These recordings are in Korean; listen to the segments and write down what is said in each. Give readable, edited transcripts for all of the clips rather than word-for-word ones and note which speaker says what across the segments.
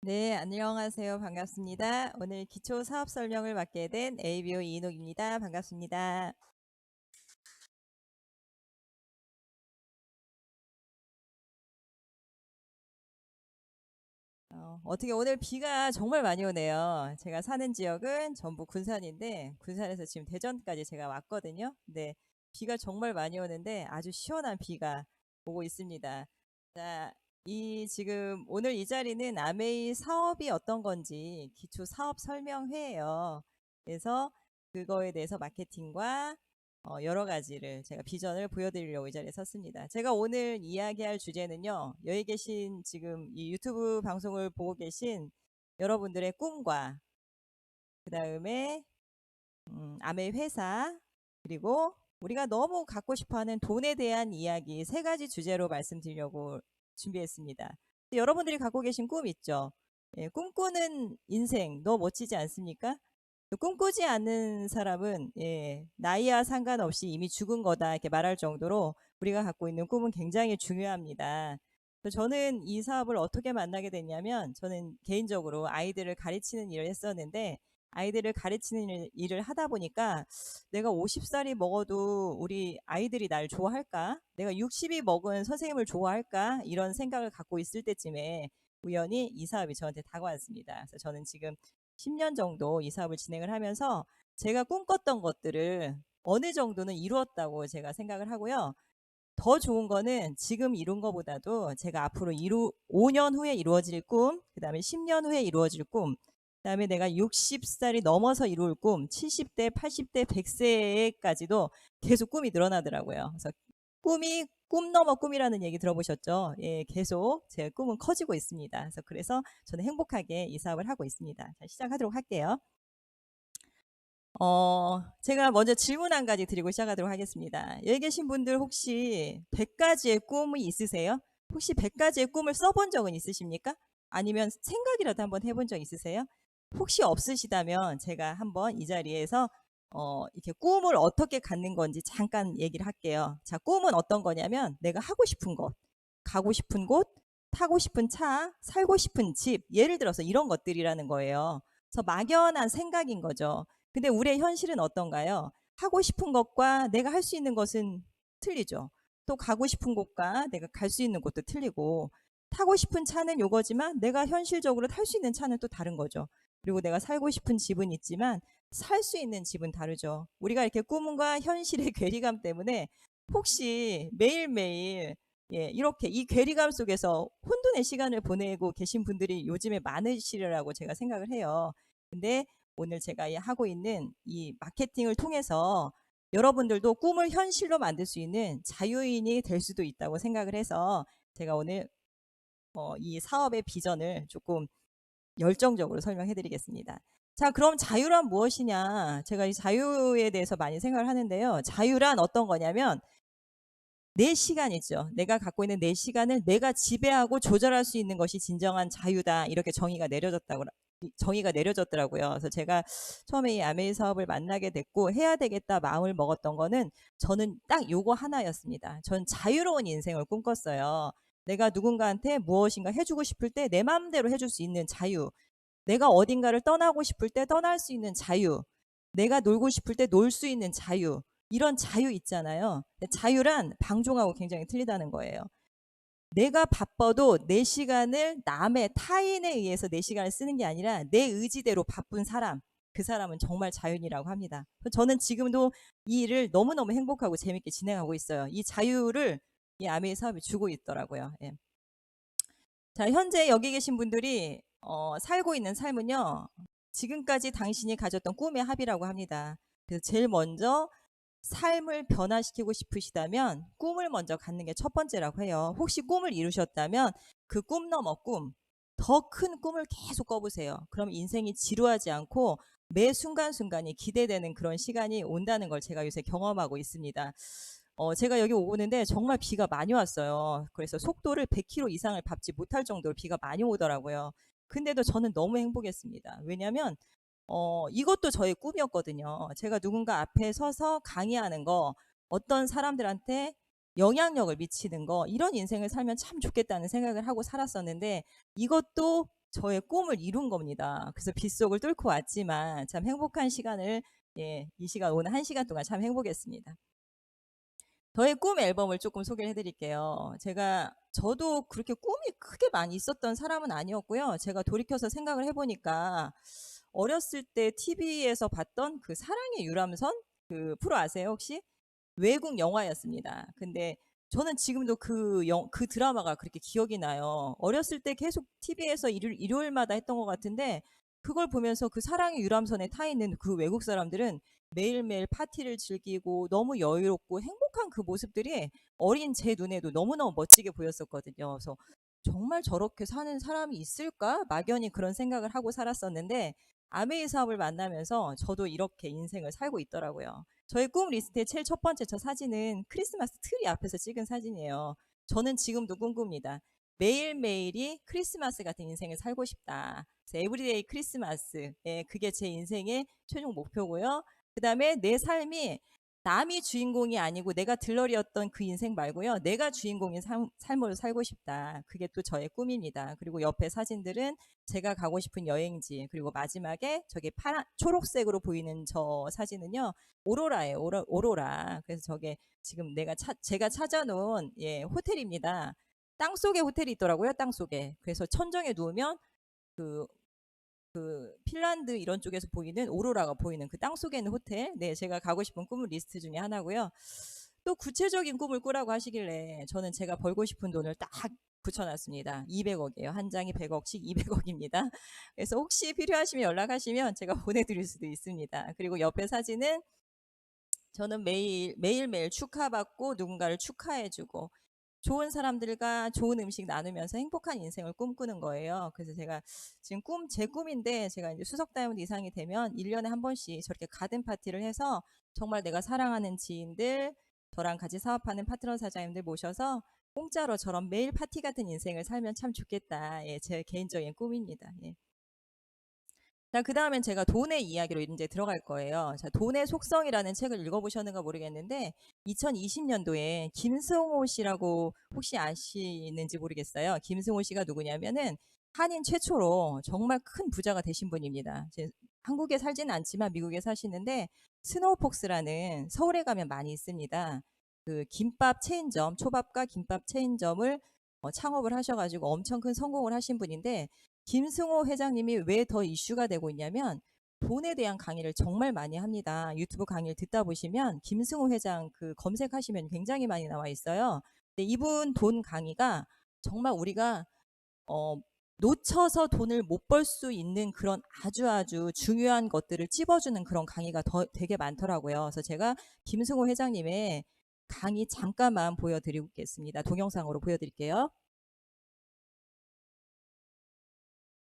Speaker 1: 네, 안녕하세요. 반갑습니다. 오늘 기초 사업 설명을 맡게 된 ABO 이인옥입니다. 반갑습니다. 어떻게 오늘 비가 정말 많이 오네요. 제가 사는 지역은 전북 군산인데 군산에서 지금 대전까지 제가 왔거든요. 근데 비가 정말 많이 오는데 아주 시원한 비가 오고 있습니다. 자, 이 지금 오늘 이 자리는 아메이 사업이 어떤 건지 기초 사업 설명회예요. 그래서 그거에 대해서 마케팅과 여러 가지를 제가 비전을 보여드리려고 이 자리에 섰습니다. 제가 오늘 이야기할 주제는요. 여기 계신 지금 이 유튜브 방송을 보고 계신 여러분들의 꿈과 그 다음에 아메 회사 그리고 우리가 너무 갖고 싶어하는 돈에 대한 이야기 세 가지 주제로 말씀드리려고 준비했습니다. 여러분들이 갖고 계신 꿈 있죠? 예, 꿈꾸는 인생 너무 멋지지 않습니까? 꿈꾸지 않는 사람은 나이와 상관없이 이미 죽은 거다 이렇게 말할 정도로 우리가 갖고 있는 꿈은 굉장히 중요합니다. 그래서 저는 이 사업을 어떻게 만나게 됐냐면 저는 개인적으로 아이들을 가르치는 일을 했었는데 아이들을 가르치는 일을 하다 보니까 내가 50살이 먹어도 우리 아이들이 날 좋아할까? 내가 60이 먹은 선생님을 좋아할까? 이런 생각을 갖고 있을 때쯤에 우연히 이 사업이 저한테 다가왔습니다. 그래서 저는 지금 10년 정도 이 사업을 진행을 하면서 제가 꿈꿨던 것들을 어느 정도는 이루었다고 제가 생각을 하고요. 더 좋은 거는 지금 이룬 것보다도 제가 앞으로 5년 후에 이루어질 꿈, 그 다음에 10년 후에 이루어질 꿈, 그 다음에 내가 60살이 넘어서 이룰 꿈, 70대, 80대, 100세까지도 계속 꿈이 늘어나더라고요. 그래서 꿈이 꿈 넘어 꿈이라는 얘기 들어보셨죠? 예, 계속 제 꿈은 커지고 있습니다. 그래서 저는 행복하게 이 사업을 하고 있습니다. 자, 시작하도록 할게요. 제가 먼저 질문 한 가지 드리고 시작하도록 하겠습니다. 여기 계신 분들 혹시 100가지의 꿈이 있으세요? 혹시 100가지의 꿈을 써본 적은 있으십니까? 아니면 생각이라도 한번 해본 적 있으세요? 혹시 없으시다면 제가 한번 이 자리에서 이렇게 꿈을 어떻게 갖는 건지 잠깐 얘기를 할게요. 자, 꿈은 어떤 거냐면 내가 하고 싶은 것, 가고 싶은 곳, 타고 싶은 차, 살고 싶은 집, 예를 들어서 이런 것들이라는 거예요. 그래서 막연한 생각인 거죠. 근데 우리의 현실은 어떤가요? 하고 싶은 것과 내가 할 수 있는 것은 틀리죠. 또 가고 싶은 곳과 내가 갈 수 있는 곳도 틀리고 타고 싶은 차는 요거지만 내가 현실적으로 탈 수 있는 차는 또 다른 거죠. 그리고 내가 살고 싶은 집은 있지만 살 수 있는 집은 다르죠. 우리가 이렇게 꿈과 현실의 괴리감 때문에 혹시 매일매일 이렇게 이 괴리감 속에서 혼돈의 시간을 보내고 계신 분들이 요즘에 많으시리라고 제가 생각을 해요. 근데 오늘 제가 하고 있는 이 마케팅을 통해서 여러분들도 꿈을 현실로 만들 수 있는 자유인이 될 수도 있다고 생각을 해서 제가 오늘 이 사업의 비전을 조금 열정적으로 설명해 드리겠습니다. 자, 그럼 자유란 무엇이냐? 제가 이 자유에 대해서 많이 생각을 하는데요. 자유란 어떤 거냐면 내 시간이죠. 내가 갖고 있는 내 시간을 내가 지배하고 조절할 수 있는 것이 진정한 자유다. 이렇게 정의가 내려졌더라고요. 그래서 제가 처음에 이 아메이 사업을 만나게 됐고 해야 되겠다 마음을 먹었던 거는 저는 딱 요거 하나였습니다. 전 자유로운 인생을 꿈꿨어요. 내가 누군가한테 무엇인가 해주고 싶을 때 내 마음대로 해줄 수 있는 자유. 내가 어딘가를 떠나고 싶을 때 떠날 수 있는 자유. 내가 놀고 싶을 때 놀 수 있는 자유. 이런 자유 있잖아요. 자유란 방종하고 굉장히 틀리다는 거예요. 내가 바빠도 내 시간을 남의 타인에 의해서 내 시간을 쓰는 게 아니라 내 의지대로 바쁜 사람, 그 사람은 정말 자유인이라고 합니다. 저는 지금도 이 일을 너무너무 행복하고 재밌게 진행하고 있어요. 이 자유를 이 아메이 사업이 주고 있더라고요. 예. 자, 현재 여기 계신 분들이 살고 있는 삶은요. 지금까지 당신이 가졌던 꿈의 합이라고 합니다. 그래서 제일 먼저 삶을 변화시키고 싶으시다면 꿈을 먼저 갖는 게 첫 번째라고 해요. 혹시 꿈을 이루셨다면 그 꿈 넘어 꿈, 더 큰 꿈을 계속 꿔보세요. 그럼 인생이 지루하지 않고 매 순간순간이 기대되는 그런 시간이 온다는 걸 제가 요새 경험하고 있습니다. 제가 여기 오고 있는데 정말 비가 많이 왔어요. 그래서 속도를 100km 이상을 밟지 못할 정도로 비가 많이 오더라고요. 근데도 저는 너무 행복했습니다. 왜냐하면 이것도 저의 꿈이었거든요. 제가 누군가 앞에 서서 강의하는 거, 어떤 사람들한테 영향력을 미치는 거, 이런 인생을 살면 참 좋겠다는 생각을 하고 살았었는데 이것도 저의 꿈을 이룬 겁니다. 그래서 빗속을 뚫고 왔지만 참 행복한 시간을 이 시간 오늘 1시간 동안 참 행복했습니다. 저의 꿈 앨범을 조금 소개를 해드릴게요. 저도 그렇게 꿈이 크게 많이 있었던 사람은 아니었고요. 제가 돌이켜서 생각을 해보니까 어렸을 때 TV에서 봤던 그 사랑의 유람선 그 프로 아세요 혹시? 외국 영화였습니다. 근데 저는 지금도 그 드라마가 그렇게 기억이 나요. 어렸을 때 계속 TV에서 일요일마다 했던 것 같은데 그걸 보면서 그 사랑의 유람선에 타 있는 그 외국 사람들은 매일매일 파티를 즐기고 너무 여유롭고 행복한 그 모습들이 어린 제 눈에도 너무너무 멋지게 보였었거든요. 그래서 정말 저렇게 사는 사람이 있을까? 막연히 그런 생각을 하고 살았었는데 아메이 사업을 만나면서 저도 이렇게 인생을 살고 있더라고요. 저의 꿈 리스트의 제일 첫 번째 저 사진은 크리스마스 트리 앞에서 찍은 사진이에요. 저는 지금도 꿈꿉니다. 매일매일이 크리스마스 같은 인생을 살고 싶다. 에브리데이 크리스마스. 예, 그게 제 인생의 최종 목표고요. 그 다음에 내 삶이 남이 주인공이 아니고 내가 들러리였던 그 인생 말고요. 내가 주인공인 삶을 살고 싶다. 그게 또 저의 꿈입니다. 그리고 옆에 사진들은 제가 가고 싶은 여행지, 그리고 마지막에 저기 초록색으로 보이는 저 사진은요. 오로라예요. 오로라. 그래서 저게 지금 제가 찾아놓은 호텔입니다. 땅속에 호텔이 있더라고요. 땅속에. 그래서 천정에 누우면 그 핀란드 이런 쪽에서 보이는 오로라가 보이는 그 땅속에 있는 호텔. 네, 제가 가고 싶은 꿈 리스트 중에 하나고요. 또 구체적인 꿈을 꾸라고 하시길래 저는 제가 벌고 싶은 돈을 딱 붙여놨습니다. 200억이에요. 한 장이 100억씩 200억입니다. 그래서 혹시 필요하시면 연락하시면 제가 보내드릴 수도 있습니다. 그리고 옆에 사진은 저는 매일매일 축하받고 누군가를 축하해주고 좋은 사람들과 좋은 음식 나누면서 행복한 인생을 꿈꾸는 거예요. 그래서 제가 지금 제 꿈인데 제가 이제 수석 다이아몬드 이상이 되면 1년에 한 번씩 저렇게 가든 파티를 해서 정말 내가 사랑하는 지인들, 저랑 같이 사업하는 파트너 사장님들 모셔서 공짜로 저런 매일 파티 같은 인생을 살면 참 좋겠다. 예, 제 개인적인 꿈입니다. 예. 자, 그 다음엔 제가 돈의 이야기로 이제 들어갈 거예요. 자, 돈의 속성이라는 책을 읽어보셨는가 모르겠는데 2020년도에 김승호 씨라고 혹시 아시는지 모르겠어요. 김승호 씨가 누구냐면은 한인 최초로 정말 큰 부자가 되신 분입니다. 한국에 살지는 않지만 미국에 사시는데 스노우폭스라는 서울에 가면 많이 있습니다. 그 김밥 체인점, 초밥과 김밥 체인점을 창업을 하셔가지고 엄청 큰 성공을 하신 분인데 김승호 회장님이 왜 더 이슈가 되고 있냐면 돈에 대한 강의를 정말 많이 합니다. 유튜브 강의를 듣다 보시면 김승호 회장 그 검색하시면 굉장히 많이 나와 있어요. 근데 이분 돈 강의가 정말 우리가 놓쳐서 돈을 못 벌 수 있는 그런 아주 중요한 것들을 찝어주는 그런 강의가 되게 많더라고요. 그래서 제가 김승호 회장님의 강의 잠깐만 보여드리겠습니다. 동영상으로 보여드릴게요.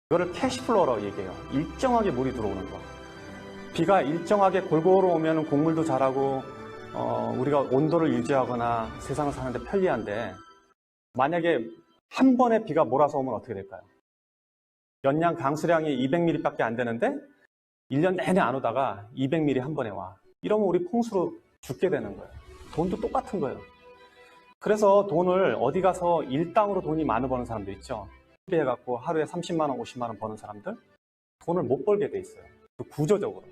Speaker 2: 이거를 캐시플로우라고 얘기해요. 일정하게 물이 들어오는 거. 비가 일정하게 골고루 오면 곡물도 자라고 우리가 온도를 유지하거나 세상을 사는데 편리한데 만약에 한 번에 비가 몰아서 오면 어떻게 될까요? 연량 강수량이 200mm밖에 안 되는데 1년 내내 안 오다가 200mm 한 번에 와. 이러면 우리 풍수로 죽게 되는 거예요. 돈도 똑같은 거예요. 그래서 돈을 어디 가서 일당으로 돈이 많이 버는 사람들 있죠. 해갖고 하루에 30만 원, 50만 원 버는 사람들 돈을 못 벌게 돼 있어요. 구조적으로.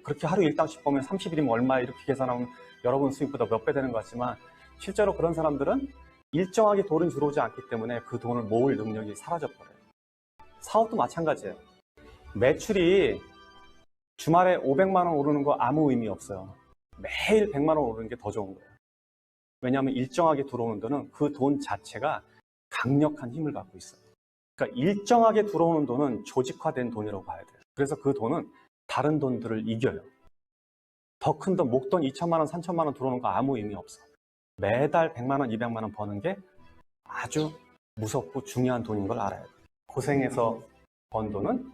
Speaker 2: 그렇게 하루 일당씩 보면 30일이면 얼마 이렇게 계산하면 여러분 수익보다 몇 배 되는 것 같지만 실제로 그런 사람들은 일정하게 돈은 들어오지 않기 때문에 그 돈을 모을 능력이 사라져버려요. 사업도 마찬가지예요. 매출이 주말에 500만 원 오르는 거 아무 의미 없어요. 매일 100만 원 오르는 게 더 좋은 거예요. 왜냐하면 일정하게 들어오는 돈은 그 돈 자체가 강력한 힘을 갖고 있어요. 그러니까 일정하게 들어오는 돈은 조직화된 돈이라고 봐야 돼요. 그래서 그 돈은 다른 돈들을 이겨요. 더 큰 돈, 목돈 2천만 원, 3천만 원 들어오는 거 아무 의미 없어. 매달 100만 원, 200만 원 버는 게 아주 무섭고 중요한 돈인 걸 알아야 돼요. 고생해서 번 돈은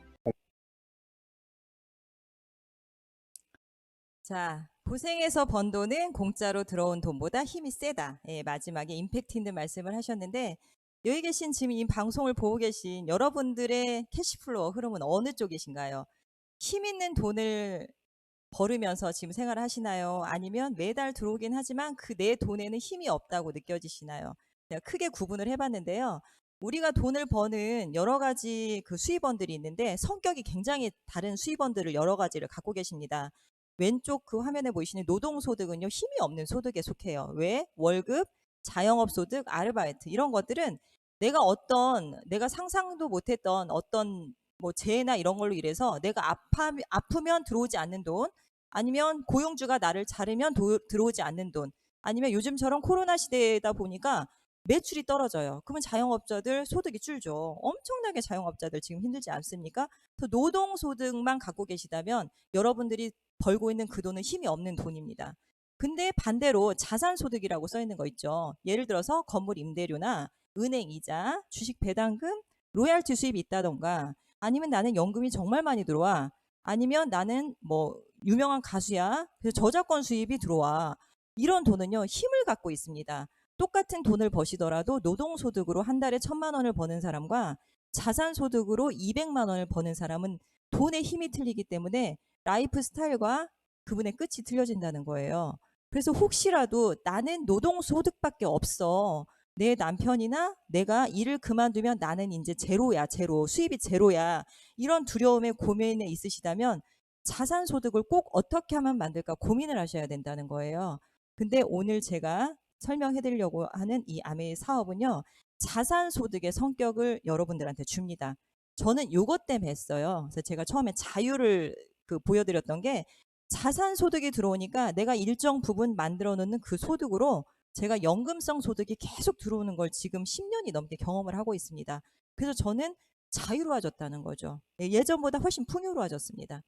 Speaker 1: 자, 고생해서 번 돈은 공짜로 들어온 돈보다 힘이 세다. 예, 마지막에 임팩트 있는 말씀을 하셨는데 여기 계신 지금 이 방송을 보고 계신 여러분들의 캐시플로우 흐름은 어느 쪽이신가요? 힘 있는 돈을 벌으면서 지금 생활을 하시나요? 아니면 매달 들어오긴 하지만 그 내 돈에는 힘이 없다고 느껴지시나요? 제가 크게 구분을 해봤는데요. 우리가 돈을 버는 여러 가지 그 수입원들이 있는데 성격이 굉장히 다른 수입원들을 여러 가지를 갖고 계십니다. 왼쪽 그 화면에 보이시는 노동소득은요, 힘이 없는 소득에 속해요. 왜? 월급, 자영업 소득, 아르바이트 이런 것들은 내가 상상도 못했던 어떤 뭐 재해나 이런 걸로 인해서 내가 아프면 들어오지 않는 돈, 아니면 고용주가 나를 자르면 들어오지 않는 돈, 아니면 요즘처럼 코로나 시대다 보니까 매출이 떨어져요. 그러면 자영업자들 소득이 줄죠. 엄청나게 자영업자들 지금 힘들지 않습니까? 그 노동소득만 갖고 계시다면 여러분들이 벌고 있는 그 돈은 힘이 없는 돈입니다. 근데 반대로 자산소득이라고 써 있는 거 있죠. 예를 들어서 건물 임대료나 은행 이자, 주식 배당금, 로얄티 수입이 있다던가, 아니면 나는 연금이 정말 많이 들어와, 아니면 나는 뭐 유명한 가수야, 그래서 저작권 수입이 들어와. 이런 돈은요, 힘을 갖고 있습니다. 똑같은 돈을 버시더라도 노동소득으로 한 달에 1,000만 원을 버는 사람과 자산소득으로 200만 원을 버는 사람은 돈의 힘이 틀리기 때문에 라이프 스타일과 그분의 끝이 틀려진다는 거예요. 그래서 혹시라도 나는 노동소득밖에 없어, 내 남편이나 내가 일을 그만두면 나는 이제 제로야, 제로, 수입이 제로야, 이런 두려움에 고민에 있으시다면 자산소득을 꼭 어떻게 하면 만들까 고민을 하셔야 된다는 거예요. 근데 오늘 제가 설명해 드리려고 하는 이 아메이 사업은요, 자산소득의 성격을 여러분들한테 줍니다. 저는 요것 때문에 했어요. 그래서 제가 처음에 자유를 보여드렸던 게, 자산소득이 들어오니까 내가 일정 부분 만들어 놓는 그 소득으로 제가 연금성 소득이 계속 들어오는 걸 지금 10년이 넘게 경험을 하고 있습니다. 그래서 저는 자유로워졌다는 거죠. 예전보다 훨씬 풍요로워졌습니다.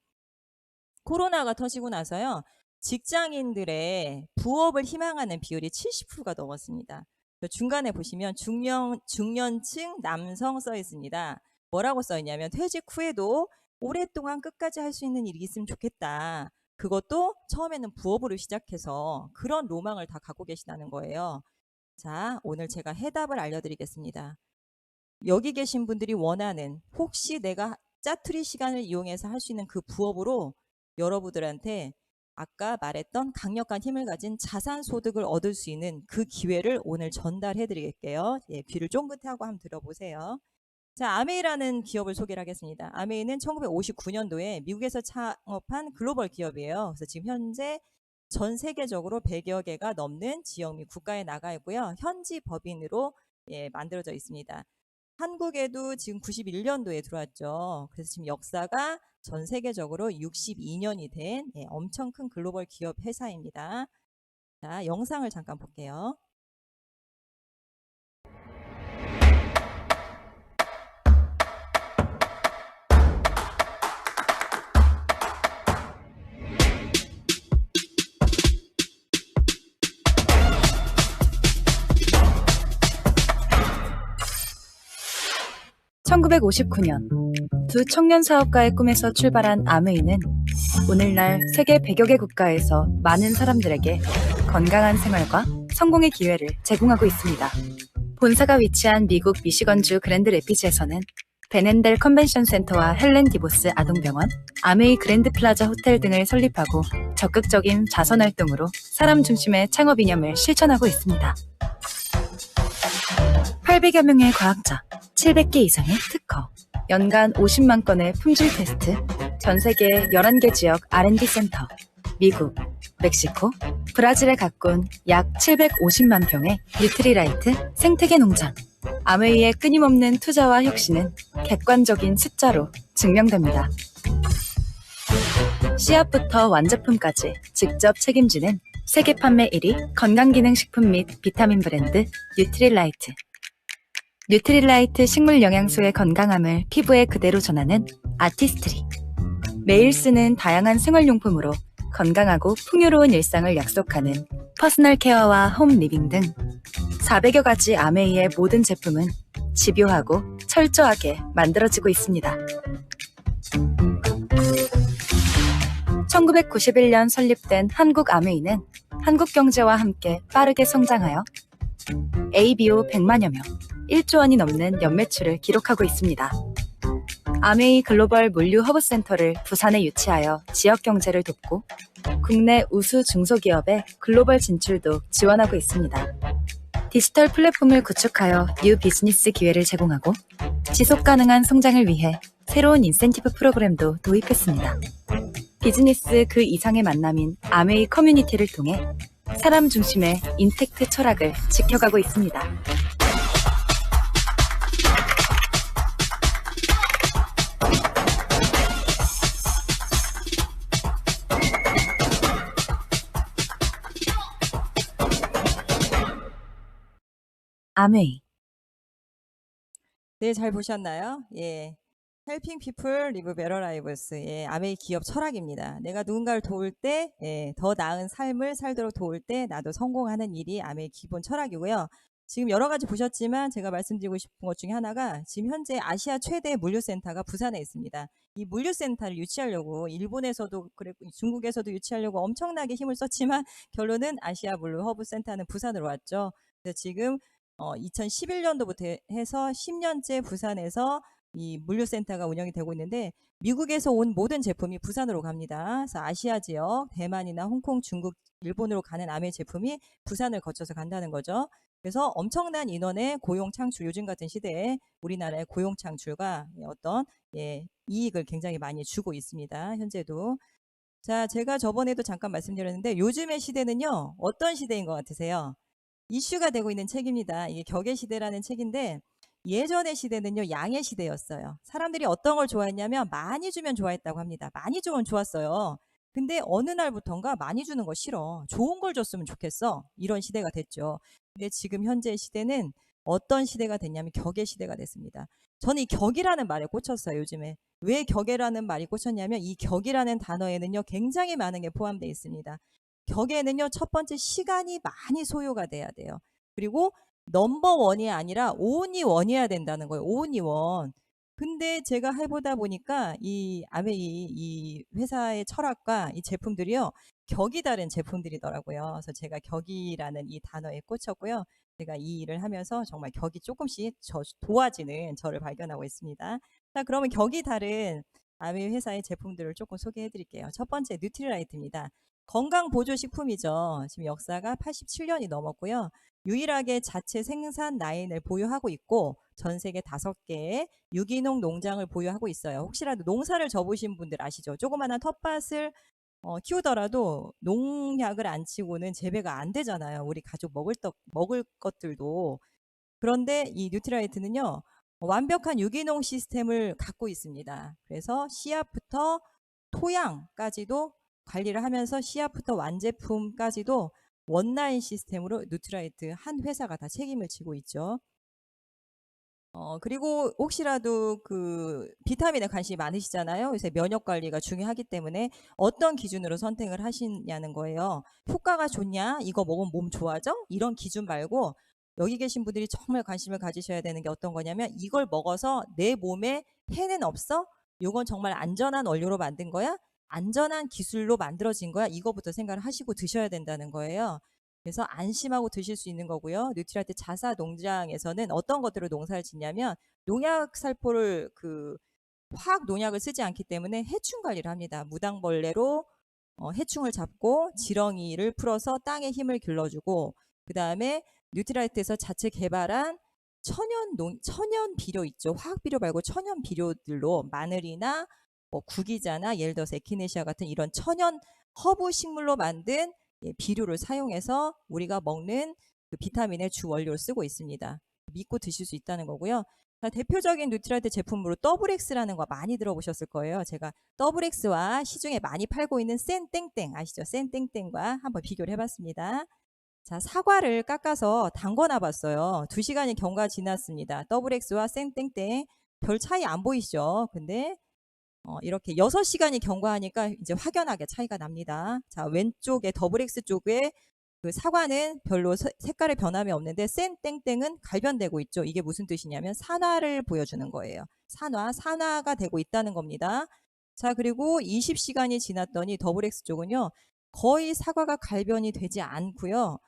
Speaker 1: 코로나가 터지고 나서요, 직장인들의 부업을 희망하는 비율이 70%가 넘었습니다. 중간에 보시면 중년층 남성 써 있습니다. 뭐라고 써 있냐면, 퇴직 후에도 오랫동안 끝까지 할 수 있는 일이 있으면 좋겠다. 그것도 처음에는 부업으로 시작해서 그런 로망을 다 갖고 계시다는 거예요. 자, 오늘 제가 해답을 알려드리겠습니다. 여기 계신 분들이 원하는, 혹시 내가 짜투리 시간을 이용해서 할 수 있는 그 부업으로 여러분들한테 아까 말했던 강력한 힘을 가진 자산소득을 얻을 수 있는 그 기회를 오늘 전달해 드릴게요. 예, 귀를 쫑긋 하고 한번 들어보세요. 자, 아메이라는 기업을 소개를 하겠습니다. 아메이는 1959년도에 미국에서 창업한 글로벌 기업이에요. 그래서 지금 현재 전 세계적으로 100여 개가 넘는 지역 및 국가에 나가 있고요. 현지 법인으로 만들어져 있습니다. 한국에도 지금 91년도에 들어왔죠. 그래서 지금 역사가 전 세계적으로 62년이 된 엄청 큰 글로벌 기업 회사입니다. 자, 영상을 잠깐 볼게요.
Speaker 3: (1959년) 두 청년 사업가의 꿈에서 출발한 아메이는 오늘날 세계 100여 개 국가에서 많은 사람들에게 건강한 생활과 성공의 기회를 제공하고 있습니다. 본사가 위치한 미국 미시건주 그랜드 래피즈에서는 베넨델 컨벤션 센터와 헬렌 디보스 아동병원, 아메이 그랜드 플라자 호텔 등을 설립하고 적극적인 자선 활동으로 사람 중심의 창업 이념을 실천하고 있습니다. 800여 명의 과학자, 700개 이상의 특허, 연간 50만 건의 품질 테스트, 전 세계 11개 지역 R&D 센터, 미국, 멕시코, 브라질에 가꾼 약 750만 평의 뉴트리라이트 생태계 농장. 아메이의 끊임없는 투자와 혁신은 객관적인 숫자로 증명됩니다. 씨앗부터 완제품까지 직접 책임지는 세계 판매 1위 건강기능식품 및 비타민 브랜드 뉴트리라이트. 뉴트리라이트 식물 영양소의 건강함을 피부에 그대로 전하는 아티스트리. 매일 쓰는 다양한 생활용품으로 건강하고 풍요로운 일상을 약속하는 퍼스널 케어와 홈 리빙 등 400여 가지 아메이의 모든 제품은 집요하고 철저하게 만들어지고 있습니다. 1991년 설립된 한국 아메이는 한국 경제와 함께 빠르게 성장하여 ABO 100만여 명, 1조 원이 넘는 연매출을 기록하고 있습니다. 아메이 글로벌 물류 허브센터를 부산에 유치하여 지역 경제를 돕고 국내 우수 중소기업의 글로벌 진출도 지원하고 있습니다. 디지털 플랫폼을 구축하여 뉴 비즈니스 기회를 제공하고 지속 가능한 성장을 위해 새로운 인센티브 프로그램도 도입했습니다. 비즈니스 그 이상의 만남인 아메이 커뮤니티를 통해 사람 중심의 인텍트 철학을 지켜가고 있습니다. 아메이.
Speaker 1: 네, 잘 보셨나요? 예. Helping people live better lives. 예, 아메이 기업 철학입니다. 내가 누군가를 도울 때, 예, 더 나은 삶을 살도록 도울 때 나도 성공하는 일이 아메이 기본 철학이고요. 지금 여러 가지 보셨지만 제가 말씀드리고 싶은 것 중에 하나가 지금 현재 아시아 최대 물류센터가 부산에 있습니다. 이 물류센터를 유치하려고 일본에서도 그랬고 중국에서도 유치하려고 엄청나게 힘을 썼지만 결론은 아시아 물류 허브 센터는 부산으로 왔죠. 그래서 지금 2011년도부터 해서 10년째 부산에서 이 물류센터가 운영이 되고 있는데 미국에서 온 모든 제품이 부산으로 갑니다. 그래서 아시아 지역, 대만이나 홍콩, 중국, 일본으로 가는 아메 제품이 부산을 거쳐서 간다는 거죠. 그래서 엄청난 인원의 고용 창출, 요즘 같은 시대에 우리나라의 고용 창출과 어떤 이익을 굉장히 많이 주고 있습니다. 현재도. 자, 제가 저번에도 잠깐 말씀드렸는데 요즘의 시대는요. 어떤 시대인 것 같으세요? 이슈가 되고 있는 책입니다. 이게 격의 시대라는 책인데 예전의 시대는요. 양의 시대였어요. 사람들이 어떤 걸 좋아했냐면 많이 주면 좋아했다고 합니다. 많이 주면 좋았어요. 근데 어느 날부턴가 많이 주는 거 싫어. 좋은 걸 줬으면 좋겠어. 이런 시대가 됐죠. 근데 지금 현재 시대는 어떤 시대가 됐냐면 격의 시대가 됐습니다. 저는 이 격이라는 말에 꽂혔어요. 요즘에. 왜 격이라는 말이 꽂혔냐면 이 격이라는 단어에는요. 굉장히 많은 게 포함되어 있습니다. 격에는요. 첫 번째 시간이 많이 소요가 돼야 돼요. 그리고 넘버원이 아니라 온이 원이어야 된다는 거예요. 온이 원. 근데 제가 해보다 보니까 이 아메이 이 회사의 철학과 이 제품들이요. 격이 다른 제품들이더라고요. 그래서 제가 격이라는 이 단어에 꽂혔고요. 제가 이 일을 하면서 정말 격이 조금씩 도와지는 저를 발견하고 있습니다. 자, 그러면 격이 다른 아메이 회사의 제품들을 조금 소개해 드릴게요. 첫 번째 뉴트리라이트입니다. 건강보조식품이죠. 지금 역사가 87년이 넘었고요. 유일하게 자체 생산 라인을 보유하고 있고 전 세계 5개의 유기농 농장을 보유하고 있어요. 혹시라도 농사를 접으신 분들 아시죠? 조그마한 텃밭을 키우더라도 농약을 안 치고는 재배가 안 되잖아요. 우리 가족 먹을 것들도. 그런데 이 뉴트라이트는요. 완벽한 유기농 시스템을 갖고 있습니다. 그래서 씨앗부터 토양까지도 관리를 하면서 씨앗부터 완제품까지도 원라인 시스템으로 뉴트라이트 한 회사가 다 책임을 지고 있죠. 그리고 혹시라도 그 비타민에 관심이 많으시잖아요. 요새 면역 관리가 중요하기 때문에 어떤 기준으로 선택을 하시냐는 거예요. 효과가 좋냐? 이거 먹으면 몸 좋아져? 이런 기준 말고 여기 계신 분들이 정말 관심을 가지셔야 되는 게 어떤 거냐면 이걸 먹어서 내 몸에 해는 없어? 이건 정말 안전한 원료로 만든 거야? 안전한 기술로 만들어진 거야? 이거부터 생각을 하시고 드셔야 된다는 거예요. 그래서 안심하고 드실 수 있는 거고요. 뉴트리아트 자사 농장에서는 어떤 것들을 농사를 짓냐면 농약 살포를 화학 농약을 쓰지 않기 때문에 해충 관리를 합니다. 무당벌레로 해충을 잡고 지렁이를 풀어서 땅에 힘을 길러주고 그 다음에 뉴트리아트에서 자체 개발한 천연 비료 있죠. 화학 비료 말고 천연 비료들로 마늘이나 구기자나 예를 들어서 에키네시아 같은 이런 천연 허브 식물로 만든 비료를 사용해서 우리가 먹는 그 비타민의 주 원료로 쓰고 있습니다. 믿고 드실 수 있다는 거고요. 자, 대표적인 뉴트리아트 제품으로 더블엑스라는 거 많이 들어보셨을 거예요. 제가 더블엑스와 시중에 많이 팔고 있는 센땡땡 아시죠? 센땡땡과 한번 비교를 해봤습니다. 자, 사과를 깎아서 담궈놔 봤어요. 2시간이 경과 지났습니다. 더블엑스와 센땡땡 별 차이 안 보이시죠? 근데 이렇게 6시간이 경과하니까 이제 확연하게 차이가 납니다. 자, 왼쪽에 더블엑스 쪽에 그 사과는 별로 색깔의 변함이 없는데 센땡땡은 갈변되고 있죠. 이게 무슨 뜻이냐면 산화를 보여주는 거예요. 산화가 되고 있다는 겁니다. 자, 그리고 20시간이 지났더니 더블엑스 쪽은요. 거의 사과가 갈변이 되지 않고요.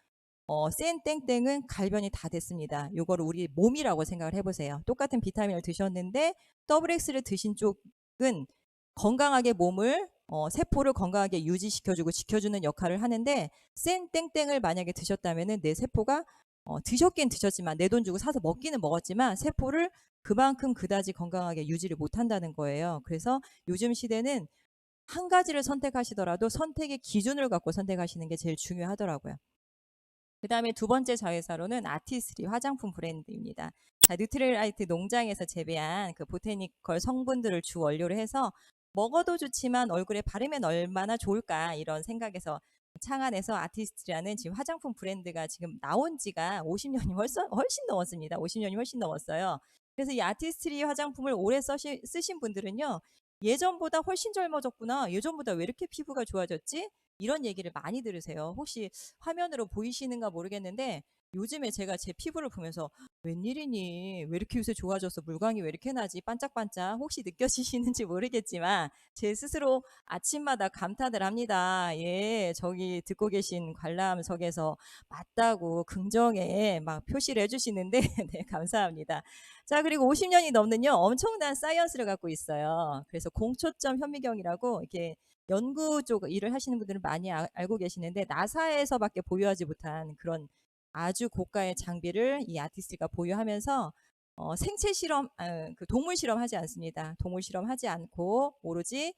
Speaker 1: 센땡땡은 갈변이 다 됐습니다. 요거를 우리 몸이라고 생각을 해보세요. 똑같은 비타민을 드셨는데 더블엑스를 드신 쪽은 건강하게 몸을 세포를 건강하게 유지시켜주고 지켜주는 역할을 하는데 센땡땡을 만약에 드셨다면은 내 세포가 드셨긴 드셨지만 내 돈 주고 사서 먹기는 먹었지만 세포를 그만큼 그다지 건강하게 유지를 못한다는 거예요. 그래서 요즘 시대는 한 가지를 선택하시더라도 선택의 기준을 갖고 선택하시는 게 제일 중요하더라고요. 그 다음에 두 번째 자회사로는 아티스트리 화장품 브랜드입니다. 자, 뉴트릴라이트 농장에서 재배한 그 보테니컬 성분들을 주 원료로 해서 먹어도 좋지만 얼굴에 바르면 얼마나 좋을까 이런 생각에서 창안해서 아티스트라는 지금 화장품 브랜드가 지금 나온 지가 50년이 훨씬 넘었습니다. 50년이 훨씬 넘었어요. 그래서 이 아티스트리 화장품을 오래 쓰신 분들은요. 예전보다 훨씬 젊어졌구나. 예전보다 왜 이렇게 피부가 좋아졌지? 이런 얘기를 많이 들으세요. 혹시 화면으로 보이시는가 모르겠는데 요즘에 제가 제 피부를 보면서 웬일이니? 왜 이렇게 요새 좋아졌어? 물광이 왜 이렇게 나지? 반짝반짝. 혹시 느껴지시는지 모르겠지만 제 스스로 아침마다 감탄을 합니다. 예, 저기 듣고 계신 관람석에서 맞다고 긍정에 막 표시를 해주시는데 네, 감사합니다. 자, 그리고 50년이 넘는요 엄청난 사이언스를 갖고 있어요. 그래서 공초점 현미경이라고 이렇게 연구 쪽 일을 하시는 분들은 많이 알고 계시는데 나사에서밖에 보유하지 못한 그런 아주 고가의 장비를 이 아티스트가 보유하면서 생체 실험, 그 동물 실험하지 않습니다. 동물 실험하지 않고 오로지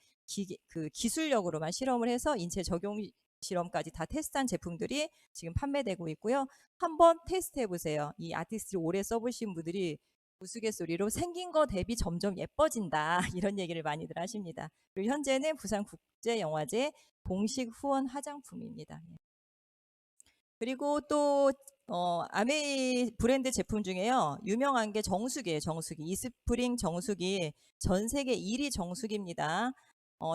Speaker 1: 그 기술력으로만 실험을 해서 인체 적용 실험까지 다 테스트한 제품들이 지금 판매되고 있고요. 한번 테스트해 보세요. 이 아티스트를 오래 써보신 분들이 우스갯소리로 생긴 거 대비 점점 예뻐진다 이런 얘기를 많이들 하십니다. 그리고 현재는 부산국제영화제 공식 후원 화장품입니다. 그리고 또 아메이 브랜드 제품 중에요. 유명한 게 정수기예요. 정수기. 이스프링 정수기. 전 세계 1위 정수기입니다.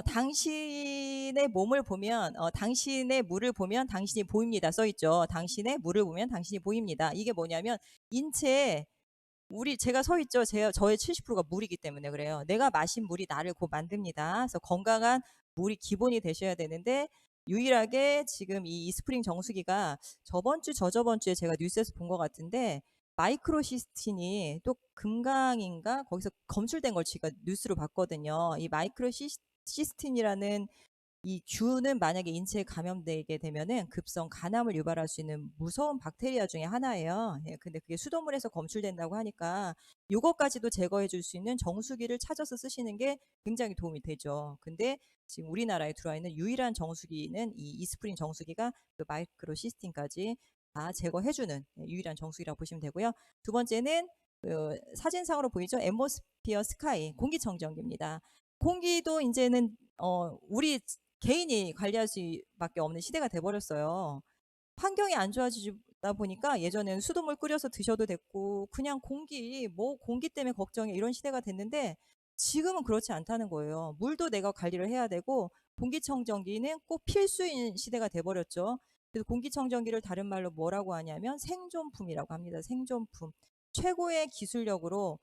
Speaker 1: 당신의 몸을 보면 당신의 물을 보면 당신이 보입니다. 써있죠. 당신의 물을 보면 당신이 보입니다. 이게 뭐냐면 인체에 제가 서 있죠. 저의 70%가 물이기 때문에 그래요. 내가 마신 물이 나를 곧 만듭니다. 그래서 건강한 물이 기본이 되셔야 되는데 유일하게 지금 이 이스프링 정수기가 저번 주, 저저번 주에 제가 뉴스에서 본 것 같은데 마이크로시스틴이 또 금강인가 거기서 검출된 걸 제가 뉴스로 봤거든요. 이 마이크로시스틴이라는 이 균은 만약에 인체에 감염되게 되면은 급성 간암을 유발할 수 있는 무서운 박테리아 중에 하나예요. 예, 근데 그게 수돗물에서 검출된다고 하니까 요것까지도 제거해 줄 수 있는 정수기를 찾아서 쓰시는 게 굉장히 도움이 되죠. 근데 지금 우리나라에 들어와 있는 유일한 정수기는 이 이스프린 정수기가 그 마이크로시스틴까지 다 제거해주는 유일한 정수기라고 보시면 되고요. 두 번째는 사진상으로 보이죠? 앰모스피어 스카이 공기청정기입니다. 공기도 이제는 우리 개인이 관리할 수밖에 없는 시대가 돼버렸어요. 환경이 안 좋아지다 보니까 예전에는 수돗물 끓여서 드셔도 됐고 그냥 공기 때문에 걱정해 이런 시대가 됐는데 지금은 그렇지 않다는 거예요. 물도 내가 관리를 해야 되고 공기청정기는 꼭 필수인 시대가 돼버렸죠. 그래서 공기청정기를 다른 말로 뭐라고 하냐면 생존품이라고 합니다. 생존품. 최고의 기술력으로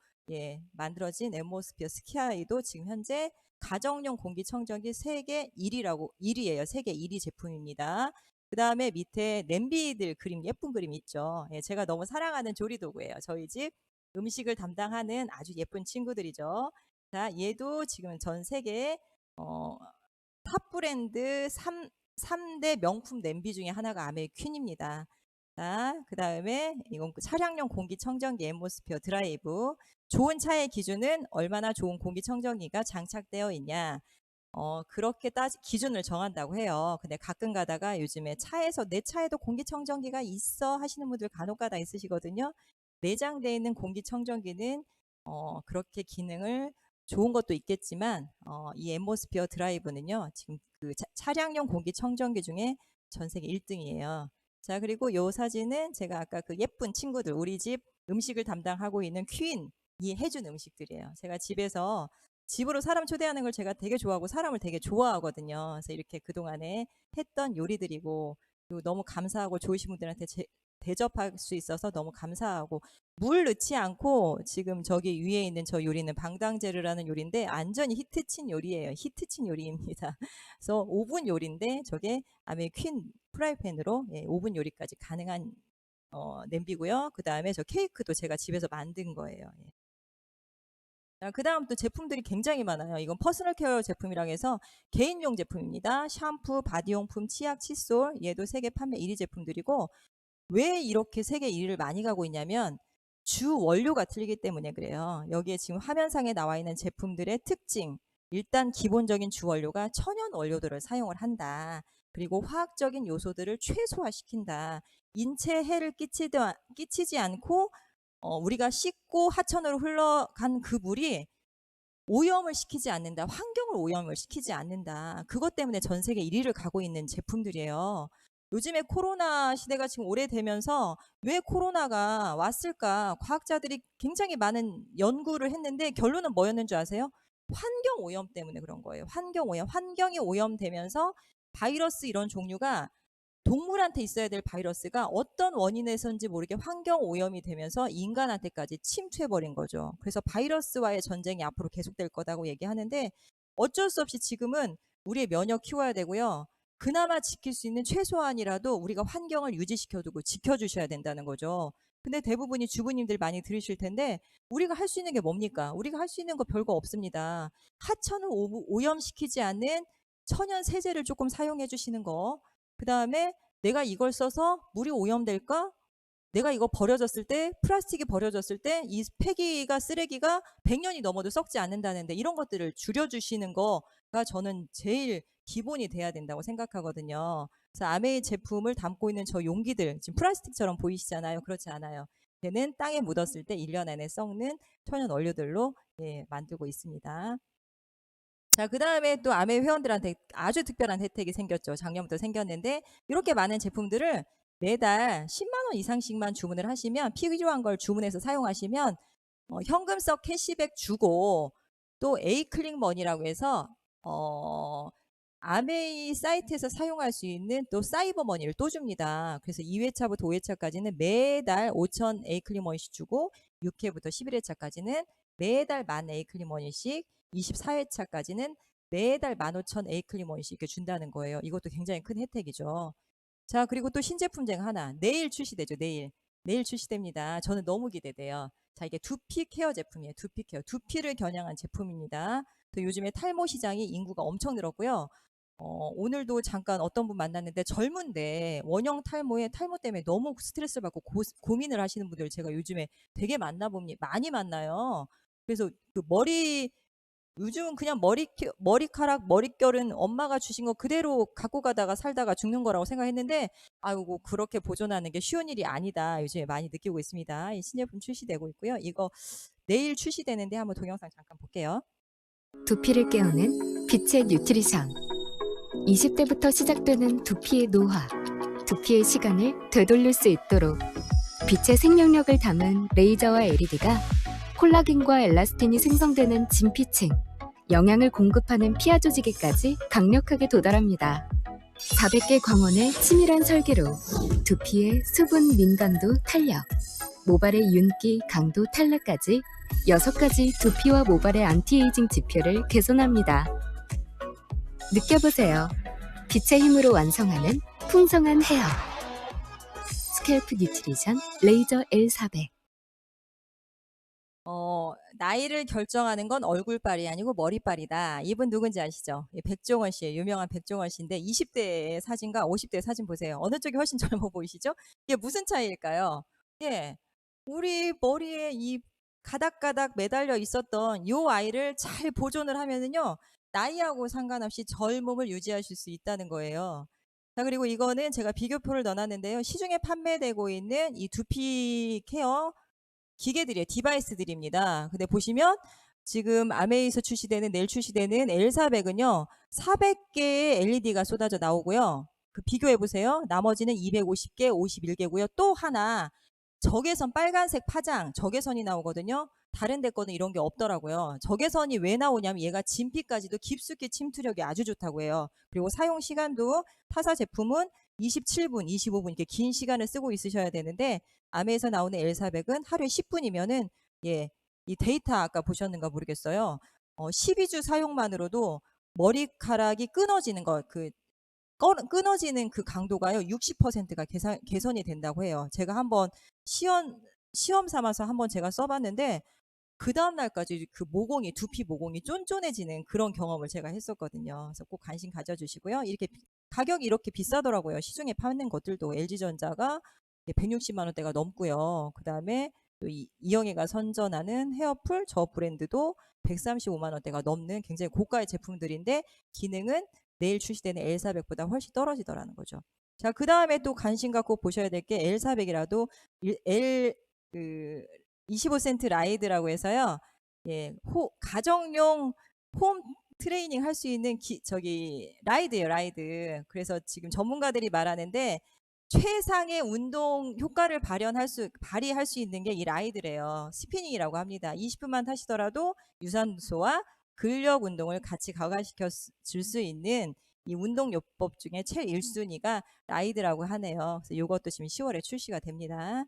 Speaker 1: 만들어진 앰모스피어 스카이도 지금 현재 가정용 공기청정기 세계 1위예요. 세계 1위 제품입니다. 그 다음에 밑에 냄비들 그림 예쁜 그림 있죠. 제가 너무 사랑하는 조리도구예요. 저희 집 음식을 담당하는 아주 예쁜 친구들이죠. 자, 얘도 지금 전 세계 탑 브랜드 3대 명품 냄비 중에 하나가 아메이퀸입니다. 자, 그 다음에 이건 차량용 공기청정기 앰모스피어 드라이브. 좋은 차의 기준은 얼마나 좋은 공기청정기가 장착되어 있냐. 그렇게 기준을 정한다고 해요. 근데 가끔 가다가 요즘에 내 차에도 공기청정기가 있어 하시는 분들 간혹가다 있으시거든요. 내장되어 있는 공기청정기는 그렇게 기능을 좋은 것도 있겠지만 이 앰모스피어 드라이브는요. 지금 그 차량용 공기청정기 중에 전 세계 1등이에요. 자, 그리고 요 사진은 제가 아까 그 예쁜 친구들 우리 집 음식을 담당하고 있는 퀸이 해준 음식들이에요. 제가 집으로 사람 초대하는 걸 제가 되게 좋아하고 사람을 되게 좋아하거든요. 그래서 이렇게 그동안에 했던 요리들이고 그리고 너무 감사하고 좋으신 분들한테 대접할 수 있어서 너무 감사하고 물 넣지 않고 지금 저기 위에 있는 저 요리는 방당제르라는 요리인데 완전히 히트친 요리예요. 히트친 요리입니다. 그래서 오븐 요리인데 저게 아메이퀸 프라이팬으로 오븐 요리까지 가능한 냄비고요. 그 다음에 저 케이크도 제가 집에서 만든 거예요. 그 다음 또 제품들이 굉장히 많아요. 이건 퍼스널 케어 제품이라고 해서 개인용 제품입니다. 샴푸, 바디용품, 치약, 칫솔 얘도 세계 판매 1위 제품들이고 왜 이렇게 세계 1위를 많이 가고 있냐면 주 원료가 틀리기 때문에 그래요. 여기에 지금 화면상에 나와 있는 제품들의 특징. 일단 기본적인 주 원료가 천연 원료들을 사용을 한다. 그리고 화학적인 요소들을 최소화시킨다. 인체에 해를 끼치지 않고 우리가 씻고 하천으로 흘러간 그 물이 오염을 시키지 않는다. 환경을 오염을 시키지 않는다. 그것 때문에 전 세계 1위를 가고 있는 제품들이에요. 요즘에 코로나 시대가 지금 오래되면서 왜 코로나가 왔을까? 과학자들이 굉장히 많은 연구를 했는데 결론은 뭐였는 줄 아세요? 환경 오염 때문에 그런 거예요. 환경 오염. 환경이 오염되면서 바이러스 이런 종류가 동물한테 있어야 될 바이러스가 어떤 원인에서인지 모르게 환경 오염이 되면서 인간한테까지 침투해버린 거죠. 그래서 바이러스와의 전쟁이 앞으로 계속될 거다고 얘기하는데 어쩔 수 없이 지금은 우리의 면역 키워야 되고요. 그나마 지킬 수 있는 최소한이라도 우리가 환경을 유지시켜두고 지켜주셔야 된다는 거죠. 근데 대부분이 주부님들 많이 들으실 텐데 우리가 할 수 있는 게 뭡니까? 우리가 할 수 있는 거 별거 없습니다. 하천을 오염시키지 않는 천연 세제를 조금 사용해 주시는 거. 그 다음에 내가 이걸 써서 물이 오염될까? 내가 이거 버려졌을 때, 플라스틱이 버려졌을 때 이 폐기가 쓰레기가 100년이 넘어도 썩지 않는다는데 이런 것들을 줄여주시는 거가 저는 제일 기본이 돼야 된다고 생각하거든요. 그래서 아메이 제품을 담고 있는 저 용기들, 지금 플라스틱처럼 보이시잖아요. 그렇지 않아요. 얘는 땅에 묻었을 때 1년 안에 썩는 천연 원료들로 만들고 있습니다. 자, 그 다음에 또 아메 회원들한테 아주 특별한 혜택이 생겼죠. 작년부터 생겼는데 이렇게 많은 제품들을 매달 10만 원 이상씩만 주문을 하시면 필요한 걸 주문해서 사용하시면 현금성 캐시백 주고 또 에이클릭머니라고 해서 아메이 사이트에서 사용할 수 있는 또 사이버머니를 또 줍니다. 그래서 2회차부터 5회차까지는 매달 5,000 에이클릭머니씩 주고 6회부터 11회차까지는 매달 10,000 에이클릭머니씩 24회차까지는 매달 15,000 에이클릭머니씩 이렇게 준다는 거예요. 이것도 굉장히 큰 혜택이죠. 자, 그리고 또 신제품쟁 하나. 내일 출시되죠. 내일 출시됩니다. 저는 너무 기대돼요. 자, 이게 두피 케어 제품이에요. 두피 케어. 두피를 겨냥한 제품입니다. 또 요즘에 탈모 시장이 인구가 엄청 늘었고요. 오늘도 잠깐 어떤 분 만났는데 젊은데 원형 탈모 때문에 너무 스트레스를 받고 고민을 하시는 분들 제가 요즘에 되게 많이 만나요. 그래서 그 요즘은 그냥 머리카락, 머릿결은 엄마가 주신 거 그대로 갖고 가다가 살다가 죽는 거라고 생각했는데, 아이고, 그렇게 보존하는 게 쉬운 일이 아니다. 요즘에 많이 느끼고 있습니다. 이 신제품 출시되고 있고요. 이거 내일 출시되는데 한번 동영상 잠깐 볼게요.
Speaker 4: 두피를 깨우는 빛의 뉴트리션. 20대부터 시작되는 두피의 노화, 두피의 시간을 되돌릴 수 있도록 빛의 생명력을 담은 레이저와 LED가 콜라겐과 엘라스틴이 생성되는 진피층, 영양을 공급하는 피하 조직에까지 강력하게 도달합니다. 400개 광원의 치밀한 설계로 두피의 수분 민감도 탄력, 모발의 윤기, 강도 탈락까지 6가지 두피와 모발의 안티에이징 지표를 개선합니다. 느껴보세요. 빛의 힘으로 완성하는 풍성한 헤어. 스캘프 뉴트리션 레이저 L400.
Speaker 1: 나이를 결정하는 건 얼굴빨이 아니고 머리빨이다. 이분 누군지 아시죠? 백종원 씨예요. 유명한 백종원 씨인데 20대 사진과 50대 사진 보세요. 어느 쪽이 훨씬 젊어 보이시죠? 이게 무슨 차이일까요? 예, 우리 머리에 이 가닥가닥 매달려 있었던 요 아이를 잘 보존을 하면은요, 나이하고 상관없이 젊음을 유지하실 수 있다는 거예요. 자, 그리고 이거는 제가 비교표를 넣어놨는데요. 시중에 판매되고 있는 이 두피 케어 기계들이에요. 디바이스들입니다. 근데 보시면 지금 아메이에서 내일 출시되는 L400은요. 400개의 LED가 쏟아져 나오고요. 그 비교해 보세요. 나머지는 250개, 51개고요. 또 하나 적외선 빨간색 파장, 적외선이 나오거든요. 다른 데 거는 이런 게 없더라고요. 적외선이 왜 나오냐면 얘가 진피까지도 깊숙이 침투력이 아주 좋다고 해요. 그리고 사용 시간도 타사 제품은 27분, 25분 이렇게 긴 시간을 쓰고 있으셔야 되는데 아메에서 나오는 L400은 하루에 10분이면은 이 데이터 아까 보셨는가 모르겠어요. 12주 사용만으로도 머리카락이 끊어지는 끊어지는 그 강도가요 60%가 개선이 된다고 해요. 제가 한번 시험 삼아서 한번 제가 써봤는데 그 다음 날까지 그 두피 모공이 쫀쫀해지는 그런 경험을 제가 했었거든요. 그래서 꼭 관심 가져주시고요. 가격이 이렇게 비싸더라고요. 시중에 파는 것들도 LG전자가 160만 원대가 넘고요. 그 다음에 또 이영애가 선전하는 헤어풀 저 브랜드도 135만 원대가 넘는 굉장히 고가의 제품들인데 기능은 내일 출시되는 L400보다 훨씬 떨어지더라는 거죠. 자, 그 다음에 또 관심 갖고 보셔야 될 게 L400이라도 L 25센트 라이드라고 해서요. 예, 가정용 홈 트레이닝 할 수 있는 라이드예요, 라이드. 그래서 지금 전문가들이 말하는데 최상의 운동 효과를 발휘할 수 있는 게 이 라이드래요. 스피닝이라고 합니다. 20분만 타시더라도 유산소와 근력 운동을 같이 가가시켜 줄 수 있는 이 운동요법 중에 제일 1순위가 라이드라고 하네요. 그래서 이것도 지금 10월에 출시가 됩니다.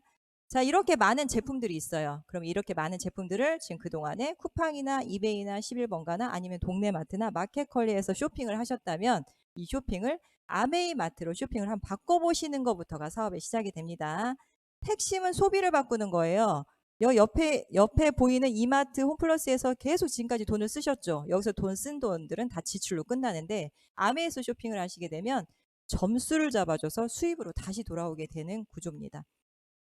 Speaker 1: 자, 이렇게 많은 제품들이 있어요. 그럼 이렇게 많은 제품들을 지금 그동안에 쿠팡이나 이베이나 11번가나 아니면 동네 마트나 마켓컬리에서 쇼핑을 하셨다면 이 쇼핑을 아메이 마트로 쇼핑을 한번 바꿔보시는 것부터가 사업의 시작이 됩니다. 핵심은 소비를 바꾸는 거예요. 옆에 보이는 이마트 홈플러스에서 계속 지금까지 돈을 쓰셨죠. 여기서 쓴 돈들은 다 지출로 끝나는데 아메이에서 쇼핑을 하시게 되면 점수를 잡아줘서 수입으로 다시 돌아오게 되는 구조입니다.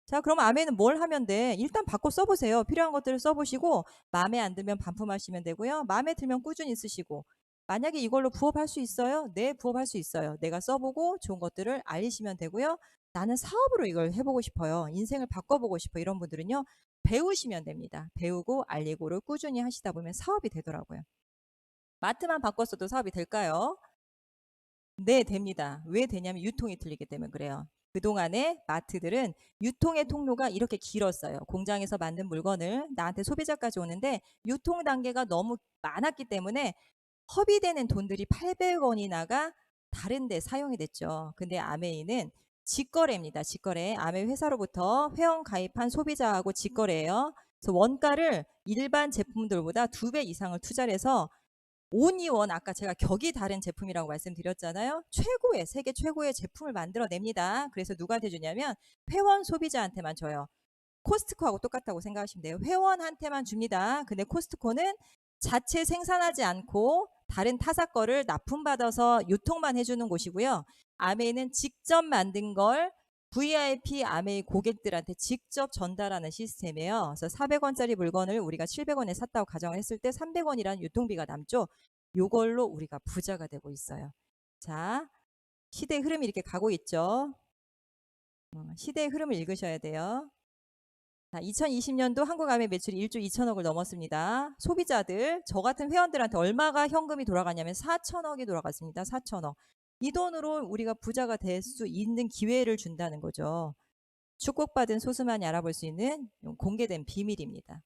Speaker 1: 자, 그럼 아메는 뭘 하면 돼? 일단 바꿔 써보세요. 필요한 것들을 써보시고 마음에 안 들면 반품하시면 되고요. 마음에 들면 꾸준히 쓰시고 만약에 이걸로 부업할 수 있어요? 네, 부업할 수 있어요. 내가 써보고 좋은 것들을 알리시면 되고요. 나는 사업으로 이걸 해보고 싶어요. 인생을 바꿔보고 싶어. 이런 분들은요. 배우시면 됩니다. 배우고 알리고를 꾸준히 하시다 보면 사업이 되더라고요. 마트만 바꿨어도 사업이 될까요? 네, 됩니다. 왜 되냐면 유통이 틀리기 때문에 그래요. 그동안에 마트들은 유통의 통로가 이렇게 길었어요. 공장에서 만든 물건을 나한테 소비자까지 오는데 유통 단계가 너무 많았기 때문에 허비되는 돈들이 800원이나가 다른 데 사용이 됐죠. 근데 아메이는 직거래입니다. 직거래. 아메이 회사로부터 회원 가입한 소비자하고 직거래예요. 그래서 원가를 일반 제품들보다 2배 이상을 투자를 해서 온이원 아까 제가 격이 다른 제품이라고 말씀드렸잖아요. 세계 최고의 제품을 만들어냅니다. 그래서 누구한테 주냐면 회원 소비자한테만 줘요. 코스트코하고 똑같다고 생각하시면 돼요. 회원한테만 줍니다. 근데 코스트코는 자체 생산하지 않고 다른 타사 거를 납품받아서 유통만 해주는 곳이고요. 아메이는 직접 만든 걸 VIP 아메이 고객들한테 직접 전달하는 시스템이에요. 그래서 400원짜리 물건을 우리가 700원에 샀다고 가정을 했을 때 300원이라는 유통비가 남죠. 요걸로 우리가 부자가 되고 있어요. 자, 시대의 흐름이 이렇게 가고 있죠. 시대의 흐름을 읽으셔야 돼요. 2020년도 한국 아메이 매출이 1조 2천억을 넘었습니다. 소비자들, 저 같은 회원들한테 얼마가 현금이 돌아가냐면 4천억이 돌아갔습니다. 4천억. 이 돈으로 우리가 부자가 될 수 있는 기회를 준다는 거죠. 축복받은 소수만이 알아볼 수 있는 공개된 비밀입니다.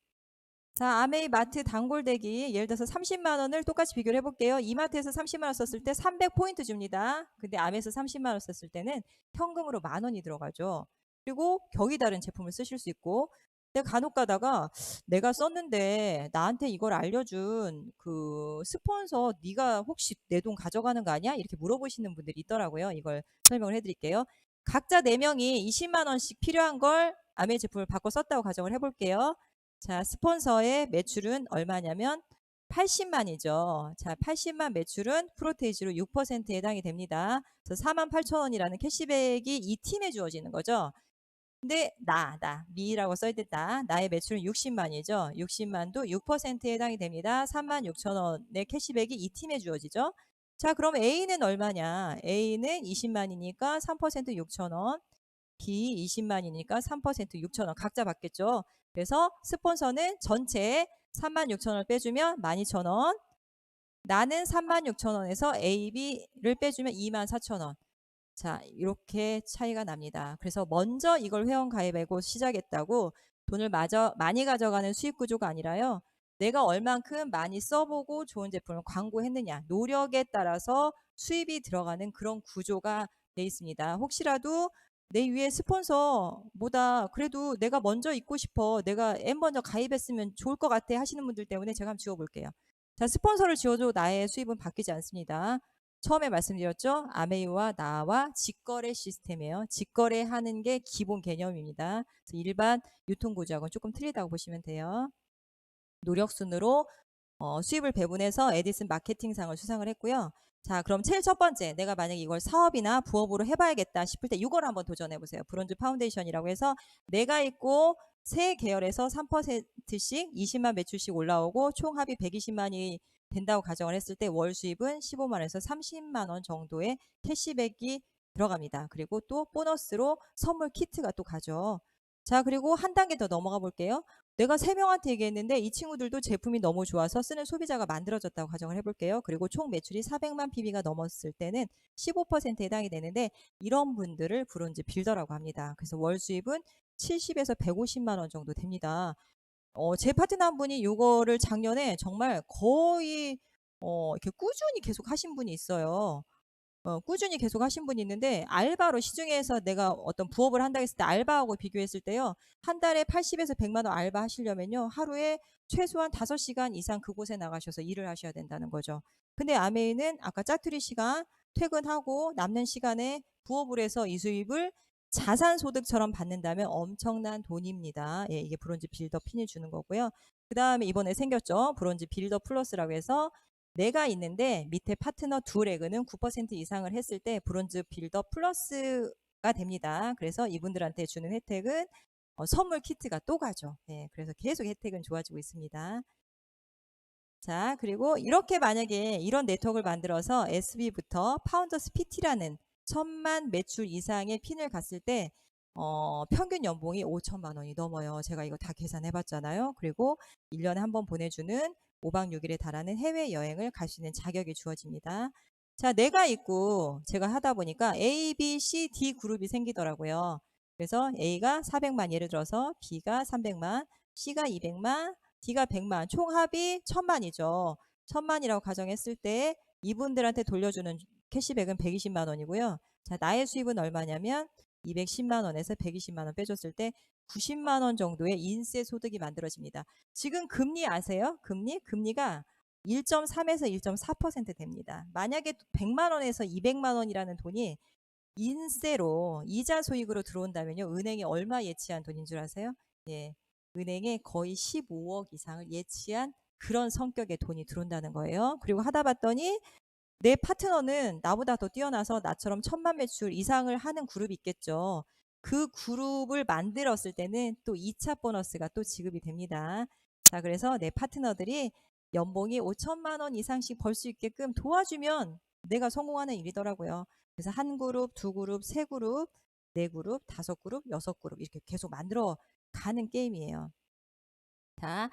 Speaker 1: 자, 아메이 마트 단골대기 예를 들어서 30만 원을 똑같이 비교를 해볼게요. 이마트에서 30만 원 썼을 때 300포인트 줍니다. 근데 아메이에서 30만 원 썼을 때는 현금으로 10,000원이 들어가죠. 그리고 격이 다른 제품을 쓰실 수 있고 내가 간혹 가다가 내가 썼는데 나한테 이걸 알려준 그 스폰서 네가 혹시 내 돈 가져가는 거 아니야? 이렇게 물어보시는 분들이 있더라고요. 이걸 설명을 해드릴게요. 각자 4명이 20만 원씩 필요한 걸 아메이 제품을 바꿔 썼다고 가정을 해볼게요. 자, 스폰서의 매출은 얼마냐면 80만이죠. 자, 80만 매출은 프로테이지로 6%에 해당이 됩니다. 그래서 48,000원이라는 캐시백이 이 팀에 주어지는 거죠. 근데 미라고 써있다. 나의 매출은 60만이죠. 60만도 6%에 해당이 됩니다. 36,000원의 캐시백이 이 팀에 주어지죠. 자, 그럼 A는 얼마냐? A는 20만이니까 3% 6,000원. B 20만이니까 3% 6,000원. 각자 받겠죠. 그래서 스폰서는 전체 36,000원을 빼주면 12,000원. 나는 36,000원에서 A, B를 빼주면 24,000원. 자, 이렇게 차이가 납니다. 그래서 먼저 이걸 회원 가입하고 시작했다고 돈을 많이 가져가는 수익 구조가 아니라요. 내가 얼만큼 많이 써보고 좋은 제품을 광고했느냐. 노력에 따라서 수입이 들어가는 그런 구조가 돼 있습니다. 혹시라도 내 위에 스폰서보다 그래도 내가 먼저 있고 싶어. 내가 M 먼저 가입했으면 좋을 것 같아 하시는 분들 때문에 제가 한번 지워볼게요. 자, 스폰서를 지워도 나의 수입은 바뀌지 않습니다. 처음에 말씀드렸죠. 아메이와 나와 직거래 시스템이에요. 직거래하는 게 기본 개념입니다. 그래서 일반 유통구조하고는 조금 틀리다고 보시면 돼요. 노력순으로 수입을 배분해서 에디슨 마케팅상을 수상을 했고요. 자, 그럼 제일 첫 번째, 내가 만약에 이걸 사업이나 부업으로 해봐야겠다 싶을 때 이걸 한번 도전해보세요. 브론즈 파운데이션이라고 해서 내가 있고 세 계열에서 3%씩 20만 매출씩 올라오고 총 합이 120만이 된다고 가정을 했을 때 월 수입은 15만 원에서 30만 원 정도의 캐시백이 들어갑니다. 그리고 또 보너스로 선물 키트가 또 가죠. 자, 그리고 한 단계 더 넘어가 볼게요. 내가 3명한테 얘기했는데 이 친구들도 제품이 너무 좋아서 쓰는 소비자가 만들어졌다고 가정을 해볼게요. 그리고 총 매출이 400만 PB가 넘었을 때는 15%에 해당이 되는데 이런 분들을 브론즈 빌더라고 합니다. 그래서 월 수입은 70에서 150만 원 정도 됩니다. 제 파트너 한 분이 이거를 작년에 정말 거의 이렇게 꾸준히 계속 하신 분이 있어요. 꾸준히 계속 하신 분이 있는데 알바로 시중에서 내가 어떤 부업을 한다고 했을 때 알바하고 비교했을 때요. 한 달에 80에서 100만 원 알바 하시려면요. 하루에 최소한 5시간 이상 그곳에 나가셔서 일을 하셔야 된다는 거죠. 근데 아메이는 아까 짜투리 시간 퇴근하고 남는 시간에 부업을 해서 이 수입을 자산소득처럼 받는다면 엄청난 돈입니다. 예, 이게 브론즈 빌더 핀이 주는 거고요. 그 다음에 이번에 생겼죠. 브론즈 빌더 플러스라고 해서 내가 있는데 밑에 파트너 두 레그는 9% 이상을 했을 때 브론즈 빌더 플러스가 됩니다. 그래서 이분들한테 주는 혜택은 선물 키트가 또 가죠. 예, 그래서 계속 혜택은 좋아지고 있습니다. 자, 그리고 이렇게 만약에 이런 네트워크를 만들어서 SB부터 파운더스 PT라는 1000만 매출 이상의 핀을 갔을 때 평균 연봉이 5천만 원이 넘어요. 제가 이거 다 계산해 봤잖아요. 그리고 1년에 한 번 보내주는 5박 6일에 달하는 해외여행을 갈 수 있는 자격이 주어집니다. 자, 내가 있고 제가 하다 보니까 A, B, C, D 그룹이 생기더라고요. 그래서 A가 400만 예를 들어서 B가 300만, C가 200만, D가 100만, 총 합이 1000만이죠. 1000만이라고 가정했을 때 이분들한테 돌려주는 캐시백은 120만 원이고요. 자, 나의 수입은 얼마냐면 210만 원에서 120만 원 빼줬을 때 90만 원 정도의 인세 소득이 만들어집니다. 지금 금리 아세요? 금리가 1.3에서 1.4% 됩니다. 만약에 100만 원에서 200만 원이라는 돈이 인세로 이자 소익으로 들어온다면요. 은행이 얼마 예치한 돈인 줄 아세요? 예. 은행에 거의 15억 이상을 예치한 그런 성격의 돈이 들어온다는 거예요. 그리고 하다 봤더니 내 파트너는 나보다 더 뛰어나서 나처럼 1000만 매출 이상을 하는 그룹이 있겠죠. 그 그룹을 만들었을 때는 또 2차 보너스가 또 지급이 됩니다. 자, 그래서 내 파트너들이 연봉이 5천만 원 이상씩 벌 수 있게끔 도와주면 내가 성공하는 일이더라고요. 그래서 한 그룹, 두 그룹, 세 그룹, 네 그룹, 다섯 그룹, 여섯 그룹 이렇게 계속 만들어 가는 게임이에요. 자,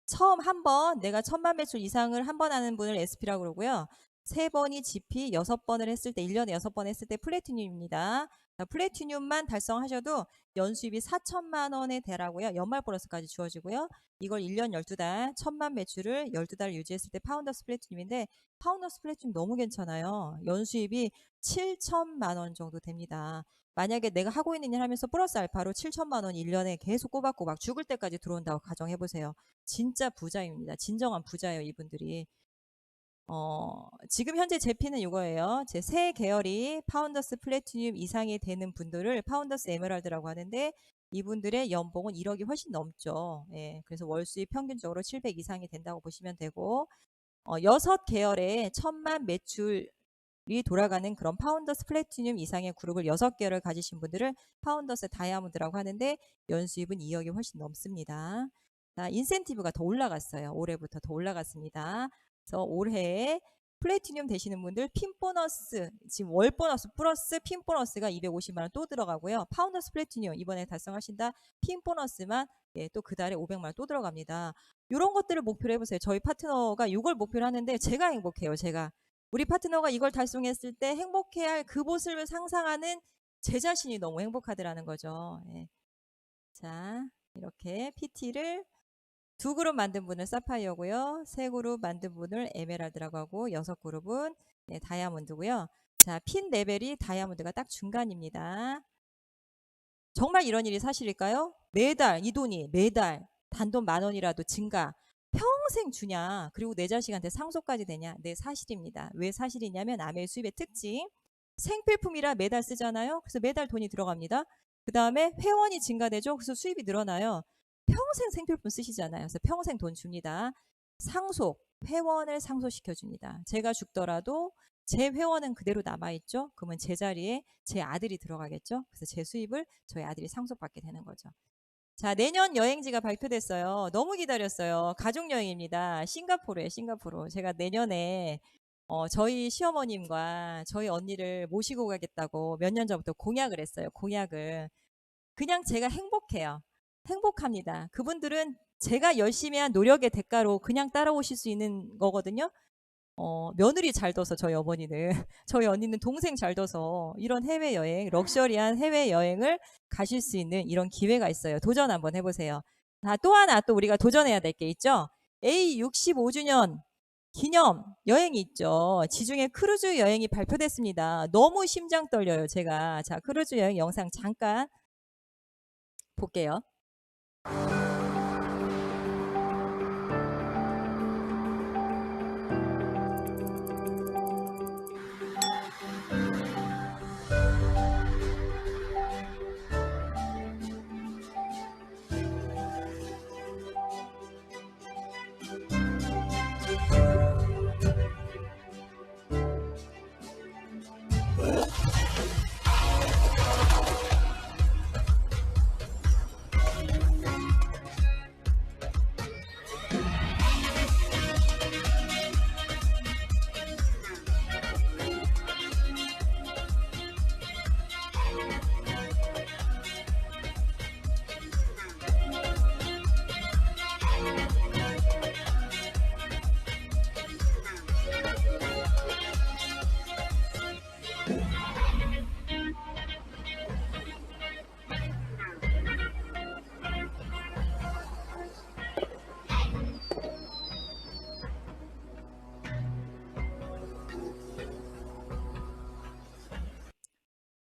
Speaker 1: 처음 한 번 내가 1000만 매출 이상을 한 번 하는 분을 SP라고 그러고요. 3번이 GP, 6번을 했을 때 1년에 6번 했을 때 플래티늄입니다. 자, 플래티늄만 달성하셔도 연수입이 4천만 원에 대라고요. 연말 보너스까지 주어지고요. 이걸 1년 12달 1000만 매출을 12달 유지했을 때 파운더스 플래티늄인데 파운더스 플래티늄 너무 괜찮아요. 연수입이 7천만 원 정도 됩니다. 만약에 내가 하고 있는 일 하면서 플러스 알파로 7천만 원 1년에 계속 꼬박꼬박 죽을 때까지 들어온다고 가정해보세요. 진짜 부자입니다. 진정한 부자예요, 이분들이. 지금 현재 제 피는 이거예요. 제 세 계열이 파운더스 플래티늄 이상이 되는 분들을 파운더스 에메랄드라고 하는데 이분들의 연봉은 1억이 훨씬 넘죠. 예, 그래서 월 수입 평균적으로 700 이상이 된다고 보시면 되고 6계열의 1000만 매출이 돌아가는 그런 파운더스 플래티늄 이상의 그룹을 6개를 가지신 분들을 파운더스 다이아몬드라고 하는데 연수입은 2억이 훨씬 넘습니다. 자, 인센티브가 더 올라갔어요. 올해부터 더 올라갔습니다. 그래서 올해 플래티늄 되시는 분들 핀 보너스, 지금 월 보너스 플러스 핀 보너스가 250만 원 또 들어가고요. 파운더스 플래티늄 이번에 달성하신다 핀 보너스만 예, 또 그 달에 500만 원 또 들어갑니다. 이런 것들을 목표로 해보세요. 저희 파트너가 이걸 목표로 하는데 제가 행복해요. 제가. 우리 파트너가 이걸 달성했을 때 행복해할 그 모습을 상상하는 제 자신이 너무 행복하더라는 거죠. 예. 자, 이렇게 PT를 2그룹 만든 분을 사파이어고요. 3그룹 만든 분을 에메랄드라고 하고 6그룹은 네, 다이아몬드고요. 자, 핀 레벨이 다이아몬드가 딱 중간입니다. 정말 이런 일이 사실일까요? 매달 이 돈이 매달 단돈 10,000원이라도 증가 평생 주냐, 그리고 내 자식한테 상속까지 되냐? 네, 사실입니다. 왜 사실이냐면 아메이 수입의 특징, 생필품이라 매달 쓰잖아요. 그래서 매달 돈이 들어갑니다. 그 다음에 회원이 증가되죠. 그래서 수입이 늘어나요. 평생 생필품 쓰시잖아요. 그래서 평생 돈 줍니다. 상속, 회원을 상속시켜 줍니다. 제가 죽더라도 제 회원은 그대로 남아있죠. 그러면 제 자리에 제 아들이 들어가겠죠. 그래서 제 수입을 저희 아들이 상속받게 되는 거죠. 자, 내년 여행지가 발표됐어요. 너무 기다렸어요. 가족여행입니다. 싱가포르예요, 싱가포르. 제가 내년에 저희 시어머님과 저희 언니를 모시고 가겠다고 몇 년 전부터 공약을 했어요. 공약을. 그냥 제가 행복해요. 행복합니다. 그분들은 제가 열심히 한 노력의 대가로 그냥 따라오실 수 있는 거거든요. 며느리 잘 둬서 저희 어머니는 저희 언니는 동생 잘 둬서 이런 해외여행, 럭셔리한 해외여행을 가실 수 있는 이런 기회가 있어요. 도전 한번 해보세요. 또 하나 또 우리가 도전해야 될 게 있죠. A 65주년 기념 여행이 있죠. 지중해 크루즈 여행이 발표됐습니다. 너무 심장 떨려요, 제가. 자, 크루즈 여행 영상 잠깐 볼게요.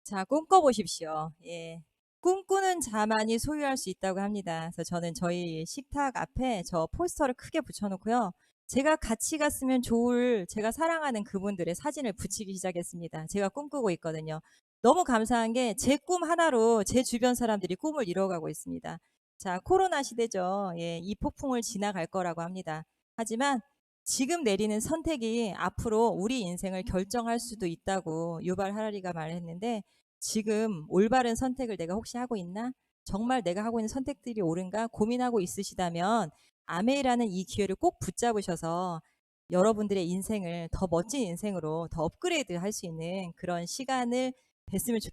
Speaker 1: 자, 꿈꿔보십시오. 예. 꿈꾸는 자만이 소유할 수 있다고 합니다. 그래서 저는 저희 식탁 앞에 저 포스터를 크게 붙여놓고요. 제가 같이 갔으면 좋을 제가 사랑하는 그분들의 사진을 붙이기 시작했습니다. 제가 꿈꾸고 있거든요. 너무 감사한 게 제 꿈 하나로 제 주변 사람들이 꿈을 이뤄가고 있습니다. 자, 코로나 시대죠. 예, 이 폭풍을 지나갈 거라고 합니다. 하지만 지금 내리는 선택이 앞으로 우리 인생을 결정할 수도 있다고 유발 하라리가 말했는데 지금 올바른 선택을 내가 혹시 하고 있나? 정말 내가 하고 있는 선택들이 옳은가 고민하고 있으시다면 아메이라는 이 기회를 꼭 붙잡으셔서 여러분들의 인생을 더 멋진 인생으로 더 업그레이드 할 수 있는 그런 시간을 됐으면 좋겠고